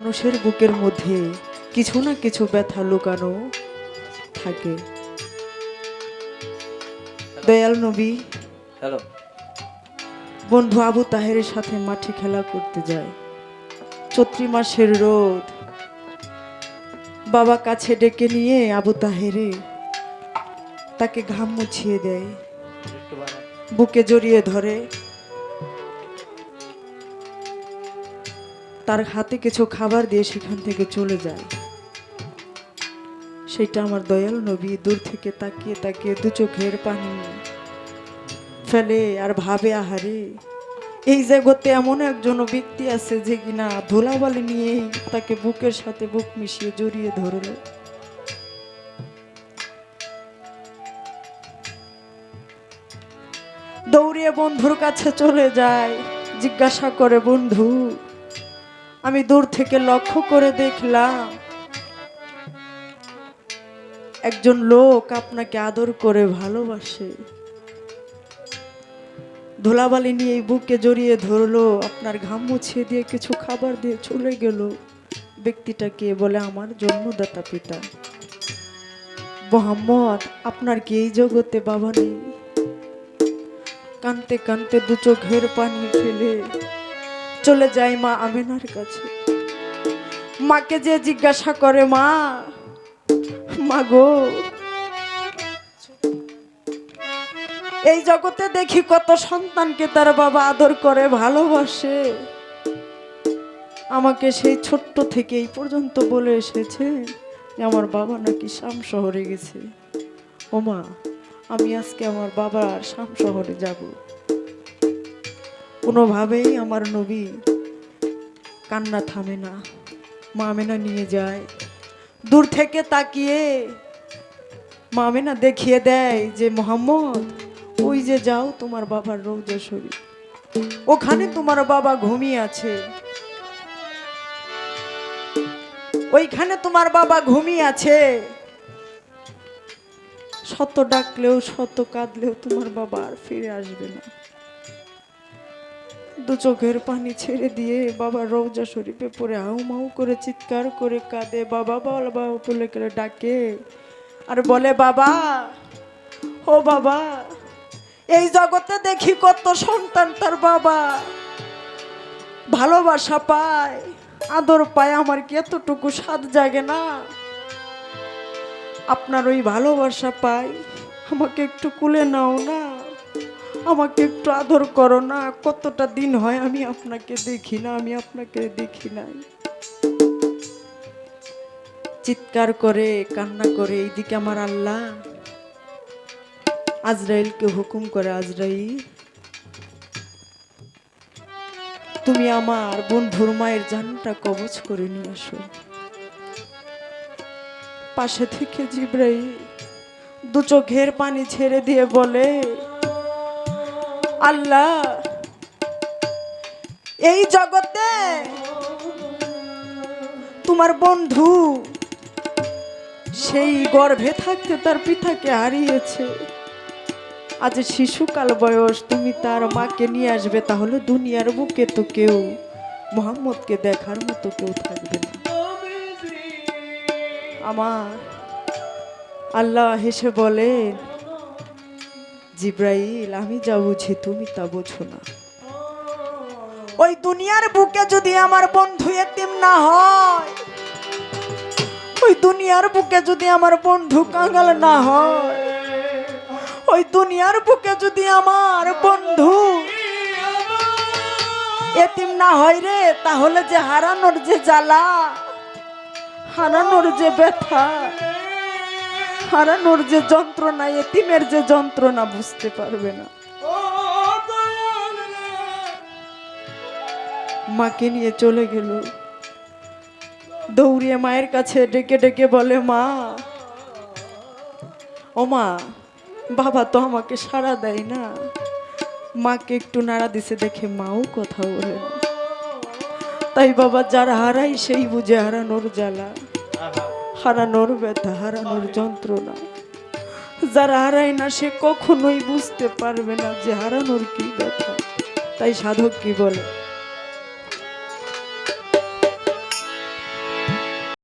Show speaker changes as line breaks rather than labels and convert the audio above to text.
মানুষের বুকের মধ্যে কিছু না কিছু ব্যথা লুকানো থাকে। দয়াল নবী
হ্যালো
বন্ধু আবু তাহেরের সাথে মাঠে খেলা করতে যায়। চৈত্র মাসের রোদ। বাবা কাছে ডেকে নিয়ে আবু তাহেরে তাকে ঘাম মুছিয়ে দেয়, বুকে জড়িয়ে ধরে, তার হাতে কিছু খাবার দিয়ে সেখান থেকে চলে যায়। সেটা আমার দয়াল নবী দূর থেকে তাকিয়ে তাকিয়ে দু চোখের পানি ফেলে আর ভাবে, আহারে এই জগতে এমন একজন ব্যক্তি আছে যে কিনা ধুলাবালি নিয়েই তাকে বুকের সাথে বুক মিশিয়ে জড়িয়ে ধরল। দৌড়িয়ে বন্ধুর কাছে চলে যায়, জিজ্ঞাসা করে, বন্ধু আমি দূর থেকে লক্ষ্য করে দেখলাম একজন লোক আপনাকে আদর করে ভালোবাসে, ধুলাবালি নিয়ে বুকে জড়িয়ে ধরলো, আপনার ঘাম মুছিয়ে দিয়ে কিছু খাবার দিয়ে চলে গেল। ব্যক্তিটাকে বলে আমার জন্মদাতা পিতা মোহাম্মদ। আপনার কি এই জগতে বাবা নেই? কানতে কানতে দু চোখের পানি ফেলে চলে যায় মা আমেনার কাছে। মাকে যে জিজ্ঞাসা করে, মা মা গো, এই জগতে দেখি কত সন্তানকে তার বাবা আদর করে ভালোবাসে, আমাকে সেই ছোট্ট থেকে এই পর্যন্ত বলে এসেছে যে আমার বাবা নাকি শাম শহরে গেছে। ও মা, আমি আজকে আমার বাবার শাম শহরে যাব। কোনোভাবেই আমার নবী কান্না থামে না। মা আমেনা নিয়ে যায়, দূর থেকে তাকিয়ে মা আমেনা দেখিয়ে দেয় যে মোহাম্মদ, ওই যে যাও তোমার বাবার রওজা শরীফ, ওখানে তোমার বাবা ঘুমিয়ে আছে, ওইখানে তোমার বাবা ঘুমিয়ে আছে। শত ডাকলেও শত কাঁদলেও তোমার বাবা আর ফিরে আসবে না। দু চোখের পানি ছেড়ে দিয়ে বাবা রওজা শরীফে পড়ে হাউ মাউ করে চিৎকার করে কাঁদে, বাবা বাবা বলে করে ডাকে আর বলে, বাবা ও বাবা, এই জগতে দেখি কত সন্তান তার বাবা ভালোবাসা পায়, আদর পায়, আমার কি এতটুকু স্বাদ জাগে না? আপনার ওই ভালোবাসা পাই, আমাকে একটু কুলে নাও না, আমাকে একটু আদর করো না। কতটা দিন হয় আমি আপনাকে দেখি না, আমি আপনাকে দেখি নাই। চিৎকার করে কান্না করে এইদিকে আমার আল্লাহ আজরাইলকে হুকুম করে, আজরাইল তুমি আমার বন্ধুর মায়ের জানটা কবজ করে নিয়ে আসো। পাশে থেকে জিবরাইল দু চোখের পানি ছেড়ে দিয়ে বলে, আল্লাহ এই জগতে তোমার বন্ধু সেই গর্ভে থাকতে তার পিতাকে হারিয়েছে, আজ শিশুকাল বয়স, তুমি তার মাকে নিয়ে আসবে, তাহলে দুনিয়ার বুকে তো কেউ মোহাম্মদকে দেখার মতো কেউ থাকবে না। আমার আল্লাহ হেসে বলে, জিব্রাইল আমি যা বুঝি তুমি তা বোঝো না। ওই দুনিয়ার বুকে যদি আমার বন্ধু এতিম না হয়, ওই দুনিয়ার বুকে যদি আমার বন্ধু কাঙাল না হয়, ওই দুনিয়ার বুকে যদি আমার বন্ধু এতিম না হয় রে, তাহলে যে হারানোর যে জ্বালা, হারানোর যে ব্যথা, হারানোর যে যন্ত্রণা, এতিমের যে যন্ত্রণা বুঝতে পারবে না। মাকে নিয়ে চলে গেল, দৌড়িয়ে মায়ের কাছে ডেকে ডেকে বলে, মা ও মা, বাবা তো আমাকে সাড়া দেয় না। মাকে একটু নাড়া দিছে দেখে মাও কথা বলে না। তাই বাবা, যারা হারাই সেই বুঝে হারানোর জ্বালা, হারানোর ব্যথা, হারানোর যন্ত্রণা। যারা হারায় না সে কখনোই বুঝতে পারবে না যে হারানোর কি ব্যথা। তাই সাধক কি বলে,